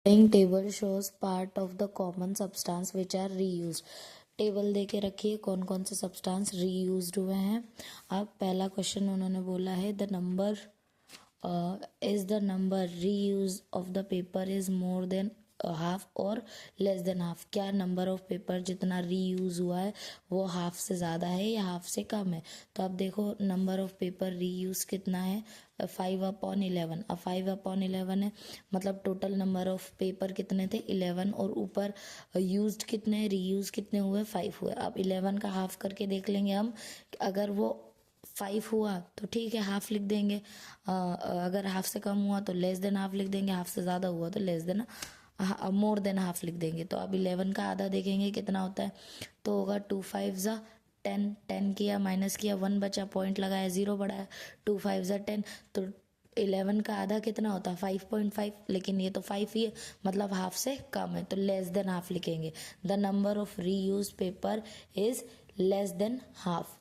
Following table shows part of the common substance which are reused. Table दे के रखिए कौन कौन से सब्सटेंस रीयूज्ड हुए हैं. अब पहला क्वेश्चन उन्होंने बोला है the number is the number reuse of the paper is more than half और लेस देन हाफ. क्या नंबर ऑफ पेपर जितना रीयूज हुआ है वो हाफ से ज़्यादा है या हाफ से कम है. तो अब देखो नंबर ऑफ पेपर रीयूज कितना है 5/11. अब 5/11 है मतलब टोटल नंबर ऑफ पेपर कितने थे 11 और ऊपर यूज्ड कितने रीयूज कितने हुए 5 हुए. अब 11 का हाफ करके देख लेंगे हम. अगर वो 5 हुआ तो ठीक है हाफ लिख देंगे. अगर हाफ से कम हुआ तो लेस देन हाफ लिख देंगे. हाफ से ज़्यादा हुआ तो less than more than half लिख देंगे. तो अब 11 का आधा देखेंगे कितना होता है तो होगा 2 5 ज़ा 10. 10 किया माइनस किया 1 बचा पॉइंट लगाया 0 बढ़ाया 2 5 ज़ा 10. तो 11 का आधा कितना होता है 5.5. लेकिन ये तो 5 ही है मतलब हाफ से कम है तो लेस देन हाफ लिखेंगे. The number of reuse paper is less than half.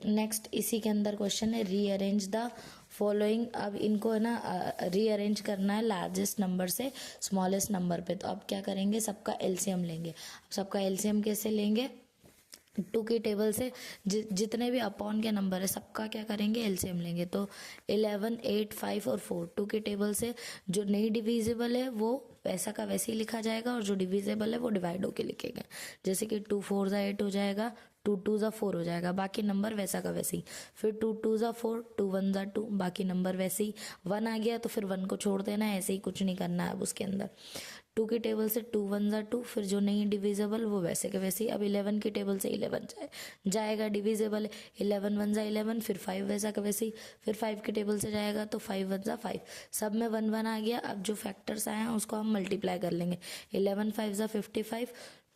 Next इसी के अंदर क्वेश्चन है रीअरेंज द फॉलोइंग. अब इनको है ना रीअरेंज करना है लार्जेस्ट नंबर से स्मॉलेस्ट नंबर पे. तो अब क्या करेंगे सबका एलसीएम लेंगे. सबका एलसीएम कैसे लेंगे 2 की टेबल से जितने भी अपॉन के नंबर है सबका क्या करेंगे एलसीएम लेंगे. तो 11 8 5 और 4 2 की टेबल से जो नहीं डिविजिबल है वो वैसा का वैसे ही लिखा जाएगा और जो डिविजिबल है वो डिवाइड होके लिखेंगे. जैसे कि 2 4 ज़ा 8 हो जाएगा 2 2 ज़ा 4 हो जाएगा बाकी नंबर वैसा का वैसे ही. फिर 2 2 ज़ा 4 2 1 ज़ा 2 बाकी नंबर वैसे ही. 1 आ गया तो फिर 1 को छोड़ देना है ऐसे ही कुछ नहीं करना है अब उसके अंदर. 2 की टेबल से 2 1 ज़ा 2 फिर जो नहीं डिविजिबल वो वैसे के वैसे ही. अब 11 की टेबल से 11 जाएगा डिविजिबल 11 1 ज़ा 11 फिर 5 वैसा का वैसे ही. फिर 5 की टेबल से जाएगा तो 5 1 ज़ा 5 सब में 1 1 आ गया. अब जो फैक्टर्स आए हैं उसको हम मल्टीप्लाई कर लेंगे. 11 5 ज़ा 55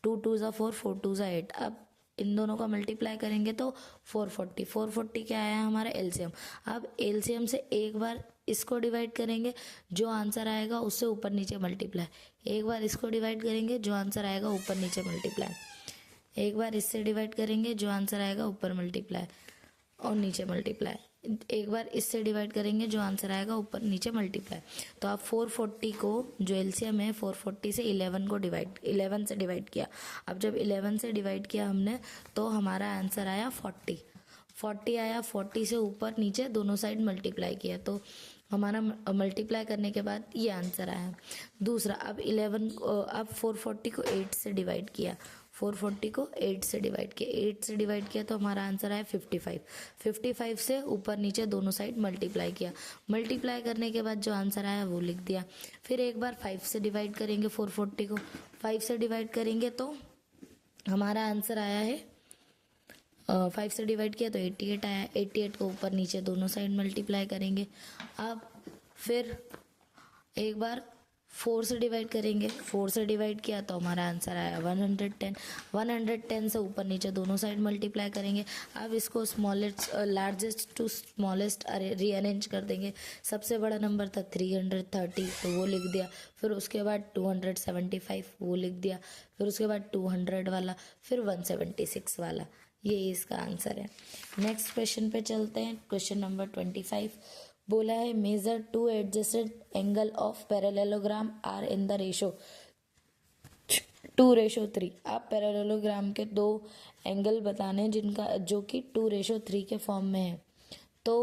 2 2 ज़ा 4 4 2 ज़ा 8. अब इन दोनों का मल्टीप्लाई करेंगे तो 440. 440 क्या आया हमारा एलसीएम. अब एलसीएम से एक बार इसको डिवाइड करेंगे जो आंसर आएगा उससे ऊपर नीचे मल्टीप्लाई. एक बार इसको डिवाइड करेंगे जो आंसर आएगा ऊपर नीचे मल्टीप्लाई. एक बार इससे डिवाइड करेंगे जो आंसर आएगा ऊपर मल्टीप्लाई और नीचे मल्टीप्लाई. एक बार इससे डिवाइड करेंगे जो आंसर आएगा ऊपर नीचे मल्टीप्लाई. तो आप 440 को जो एलसीएम है 440 से 11 से डिवाइड किया. अब जब 11 से डिवाइड किया हमने तो हमारा आंसर आया 40 आया. 40 से ऊपर नीचे दोनों साइड मल्टीप्लाई किया तो हमारा मल्टीप्लाई करने के बाद ये आंसर आया. दूसरा अब 440 को 8 से डिवाइड किया. 440 को 8 से डिवाइड किया तो हमारा आंसर आया 55. 55 से ऊपर नीचे दोनों साइड मल्टीप्लाई किया. मल्टीप्लाई करने के बाद जो आंसर आया वो लिख दिया. फिर एक बार 5 से डिवाइड करेंगे 440 को. 5 से डिवाइड करेंगे तो हमारा आंसर आया है 5 से डिवाइड किया तो 88 आया. 88 को ऊपर नीचे दोनों साइड मल्टीप्लाई करेंगे. अब फिर एक बार 4 से डिवाइड करेंगे. 4 से डिवाइड किया तो हमारा आंसर आया 110. 110 से ऊपर नीचे दोनों साइड मल्टीप्लाई करेंगे. अब इसको लार्जेस्ट टू स्मॉलेस्ट रीअरेंज कर देंगे. सबसे बड़ा नंबर था 330 तो वो लिख दिया. फिर उसके बाद 275 वो लिख दिया. फिर उसके बाद 200 वाला फिर 176 वाला. ये इसका आंसर है. नेक्स्ट क्वेश्चन पे चलते हैं. क्वेश्चन नंबर 25 बोला है measure 2 adjacent angle of parallelogram are in the ratio 2:3. आप पैरेललोग्राम के 2 एंगल बताने जिनका जो कि 2:3 के फॉर्म में है. तो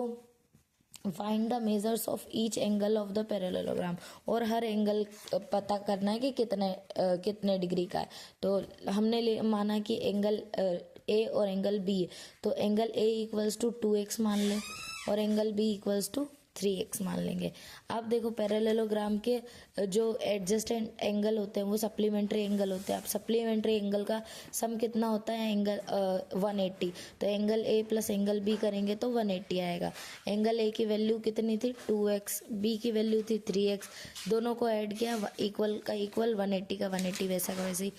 find the measures of each angle of the parallelogram. और हर एंगल पता करना है कि कितने डिग्री का है. तो हमने माना कि एंगल ए और एंगल बी है तो angle A equals to 2x मान लें और angle B equals to 3x मान लेंगे. अब देखो पैरेललोग्राम के जो एडजस्टेंट एंगल होते हैं वो सप्लीमेंट्री एंगल होते हैं. अब सप्लीमेंट्री एंगल का सम कितना होता है एंगल 180. तो angle A plus angle B करेंगे तो 180 आएगा. एंगल ए की वैल्यू कितनी थी 2x बी की वैल्यू थी 3x. दोनों को ऐड किया इक्वल का इक्वल 180 का 180 वैसा का वैसे ही.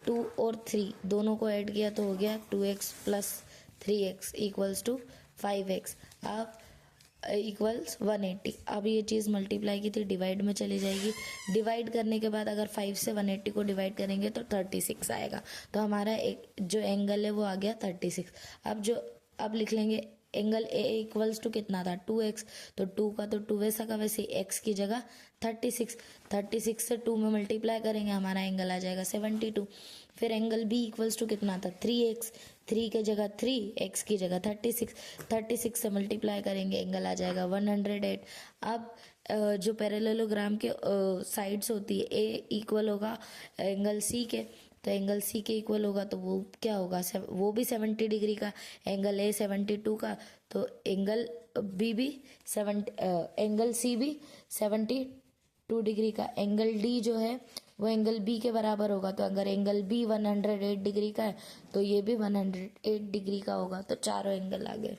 2 और 3 दोनों को ऐड किया तो हो गया 2x plus 3x equals to 5x. अब इक्वल्स 180. अब ये चीज़ मल्टीप्लाई की थी डिवाइड में चली जाएगी. डिवाइड करने के बाद अगर 5 से 180 को डिवाइड करेंगे तो 36 आएगा. तो हमारा एक जो एंगल है वो आ गया 36. अब लिख लेंगे एंगल ए इक्वल्स टू कितना था 2x, तो 2 का तो 2 वैसा का वैसे x की जगह 36 से 2 में मल्टीप्लाई करेंगे हमारा एंगल आ जाएगा 72। फिर एंगल बी इक्वल्स टू कितना था 3x, 3 की जगह 3, x की जगह 36 से मल्टीप्लाई करेंगे एंगल आ जाएगा 108। अब जो पैरेललोग्राम के साइड्स होती है ए इक्वल होगा एंगल सी के, तो एंगल सी के इक्वल होगा तो वो क्या होगा, वो भी 70 डिग्री का, एंगल ए 72 का, तो एंगल बी भी 70, एंगल सी भी 72 डिग्री का। एंगल डी जो है वो एंगल बी के बराबर होगा, तो अगर एंगल बी 108 डिग्री का है तो ये भी 108 डिग्री का होगा, तो चारों एंगल आ गए।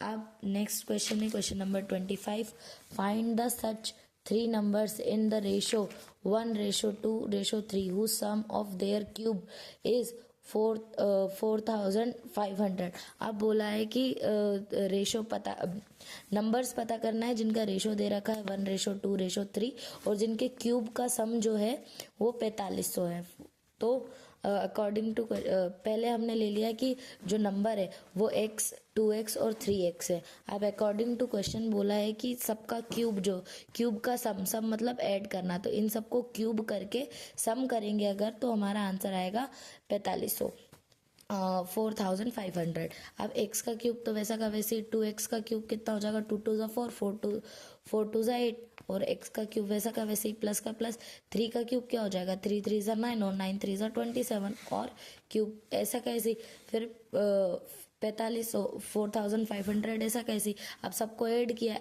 अब नेक्स्ट क्वेश्चन है question number 25, find the such 3 numbers in the ratio 1:2:3 whose sum of their cube is 4500। अब बोला है कि रेशो पता नंबर्स पता करना है जिनका रेशो दे रखा है 1:2:3 और जिनके क्यूब का सम जो है वो 4500 है। तो अकॉर्डिंग टू पहले हमने ले लिया कि जो नंबर है वो x, 2x और 3x है। अब अकॉर्डिंग टू क्वेश्चन बोला है कि सबका क्यूब, जो क्यूब का सम मतलब ऐड करना, तो इन सबको क्यूब करके सम करेंगे अगर तो हमारा आंसर आएगा 4500, 4500। अब x का क्यूब तो वैसा का वैसे 2x का क्यूब कितना हो जाएगा 2 2 4, 4 2 8, और x का क्यूब वैसा का वैसे ही प्लस का प्लस, 3 का क्यूब क्या हो जाएगा 3 3 9 और 9 3 27, और क्यूब ऐसा कैसे फिर 4500 4500 ऐसा कैसी। अब सबको ऐड किया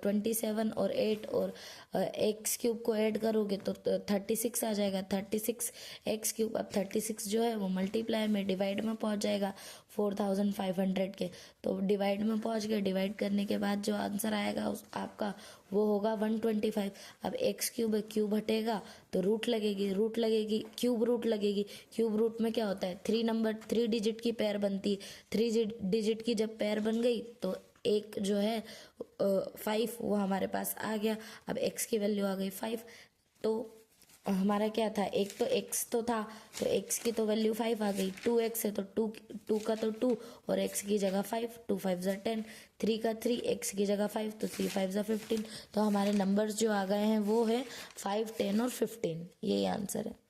27 और 8 और एक्स क्यूब को ऐड करोगे तो 36 आ जाएगा, 36 एक्स क्यूब। अब 36 जो है वो मल्टीप्लाई में डिवाइड में पहुंच जाएगा 4500 के, तो डिवाइड में पहुंच गए। डिवाइड करने के बाद जो आंसर आएगा आपका वो होगा 125। अब एक्स क्यूब है, क्यूब हटेगा तो रूट लगेगी, क्यूब रूट लगेगी। क्यूब रूट में क्या होता है 3 डिजिट की पेयर बनती है, 3 डिजिट की जब पेयर बन गई तो एक जो है 5 वो हमारे पास आ गया। अब x की वैल्यू आ गई 5, तो हमारा क्या था, एक तो x तो था तो x की तो वैल्यू 5 आ गई, 2x है तो 2 का तो 2 और x की जगह 5, 2 5 ज़ा 10, 3 का 3, x की जगह 5 तो 3 5 ज़ा 15। तो हमारे नंबर्स जो आ गए हैं वो है 5 10 और 15, यही आंसर है।